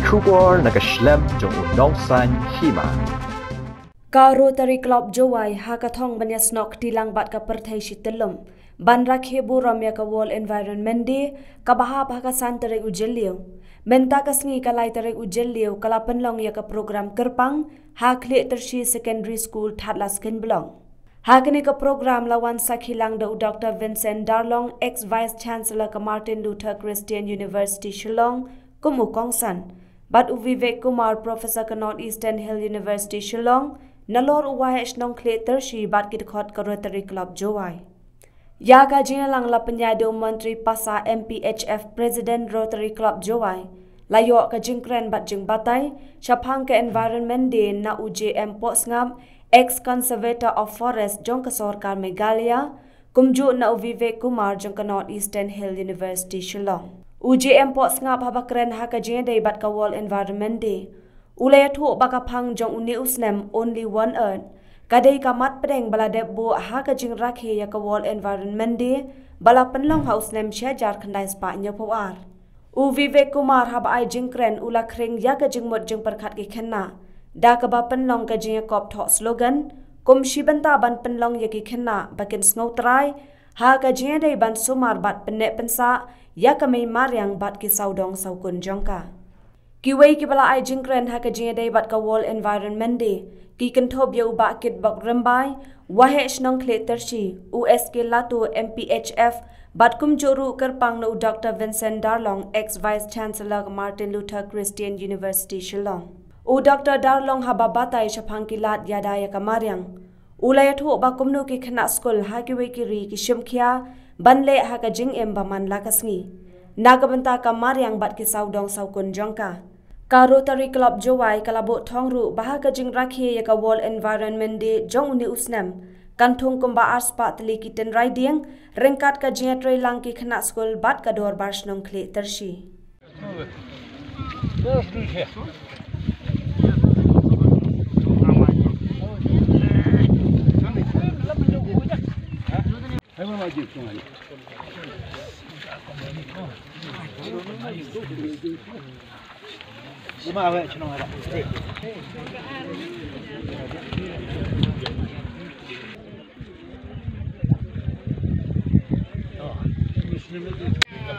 Kubor nakaslem jong unongsan Hima. Ka Rotary Club Jowai haka Thong banya snok tilang bat ka perthai shitelum. Ban rakhe buram ya ka World Environment Day ka bahab haka santere ujelio. Bynta ka sngi ka lai tere ujelio kala penlong ya ka program kerpang hak le tersi secondary school thatla skin belong. Hakini ka program lawan sakhilang da Dr. Vincent Darlong, ex-vice chancellor ka Martin Luther Christian University Shillong, kumu kongsan. Bat Vivek Kumar, professor ka Northeastern Hill University Shillong, nalor uwai isnong kle tersi bat kidkhot ka Rotary Club Jowai. Ya ka jinalang la penyado Menteri Pasa MPHF President Rotary Club Jowai, layok ka jingkren bat jingbatai, syapang ka Environment Day na UJM Potsngam, ex-conservator of forest jong ka Sarkar Meghalaya, kumju na Vivek Kumar jong ka Northeastern Hill University Shillong. UJM Potsngam habakren haka jende bat ka World Environment Day. Ulaya thu baka phang jong uni usnem only one earth. Kadai ka mat pedeng bala debbo haka jing rakhe ya ka World Environment Day bala penlong house nem syajar khandai spa nyopawar. Vivek Kumar haba ai jingkren ula kring ya ka jingmot jing perkhat ki khenna. Da ka ba penlong ka jing kop thok slogan kum Bynta ban penlong ya ki khenna bakin Tynrai ha ka jing dai ban sumar bat penek pensa ya ka mei maryang bat ki saudong saukun jongka. Kiwei ki bala ai jingkren ha ka jing dai bat ka World Environment Day ki kentob ya uba kit bak rembai wahe snong kle tersi USK Latu MPHF bat kum joru kerpang no Dr. Vincent Darlong, ex-vice chancellor Martin Luther Christian University Shillong. Dr. Darlong haba batai syapang kilat yadaya kamaryang. Ulaya thu ba kumnu ki khana school ha ki we ki ri ki shimkhia banle ha ka jing em baman la kasngi. Nagabanta kamaryang bat ki saudong saukun jongka. Ka Rotary Club Jowai kalabo Thong ru bah ka jing rakhe ya ka World Environment Day jong uni usnam. Kanthung kumba arspa tli ki Tynrai Dieng rengkat ka jing trei lang ki khana school bat ka dor bar snong khle tersi.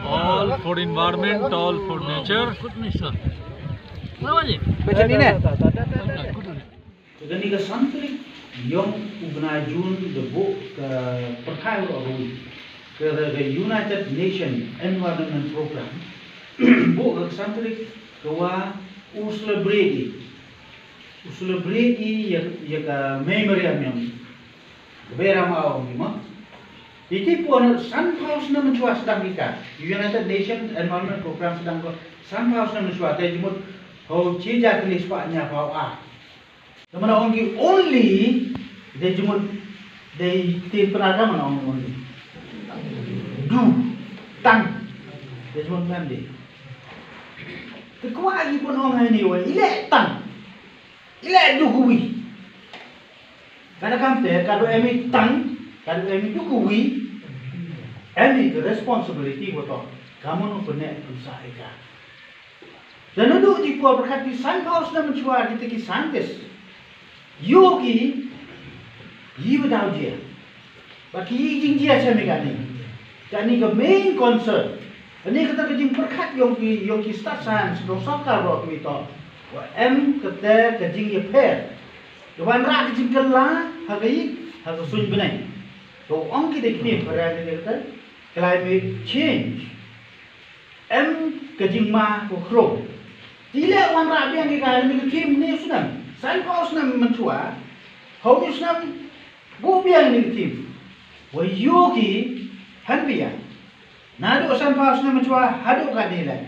All for environment, all for nature. Jadi ke santri yang ubna Jun the book perkai ke United Nations Environment Program book ke santri kawa uslebredi ya ke memory yang beramau Hima. Iki pun Sunhouse na mencuat sedang ika. United Nations Environment Program sedang ko Sunhouse na mencuat. Tapi jumut hau cija tulis paknya hau a. Kemana orang only dia jumut dia tim penagama mana orang only. Tang dia jumut mandi. Kekuat lagi pun orang ini wah ilek tang, ilek dukui. Karena kampte kalau emi tang, kalau emi dukui. Any the responsibility betul. Kamu nak benar usaha ika. Dan untuk di pulau berkati Sunhouse na mencuat di tegi saintis. Yogi, you without dia. Bagi jing dia saya megani. Jadi ke main concern. Ini kita kejing berkat yogi start science dong sokar roh kita. Kata kejing ye pair. Tuan rak kejing kelah hari sunyi benai. So orang kita kini berada di kata climate change. Kejing ma kro. Tidak orang rak yang kita ni tim ni sudah. Saya kau sudah mencuat. Kau ni sudah bubiang ni tim. Wayogi hanbiya. Nado sampai sudah mencuat haduk kan ni lah.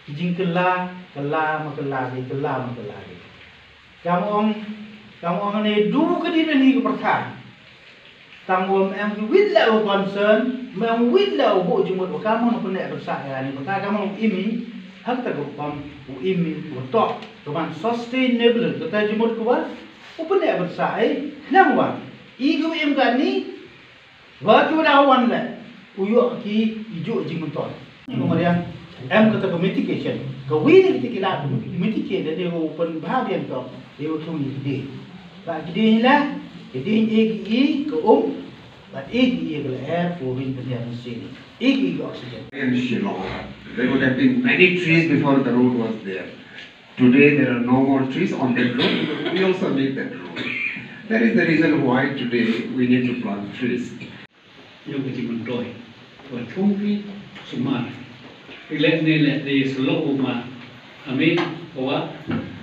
Kejing kelah makelari. Kamu orang ni dulu kediri ni kepercayaan. Tanggung yang witla concern, yang witla buat jumut kamu nak kena bersaya ni. Maka kamu imi hak tak kamu imi betul. Kamu sustainable. Kata jumut kuat, kena bersaya. Kenapa? Igu imkan ni, waktu dah awan lah. Uyuk ki ijuk jumut. Kemudian em kata ke mitigation ke wini kita mitigate dan dia open bahagian tu dia tu ni dia ba dia lah dia egi ke but egi ke air for wind dia mesti egi oxygen In Shillong, there would have been many trees before the road was there. Today there are no more trees on that road. We also make that road. That is the reason why today we need to plant trees. Yung kecimentoy, buat fungsi sumar. Ilet di seluruh rumah, kami bawa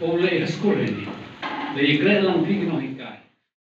oleh sekolah ini. Dari kerana lang pergi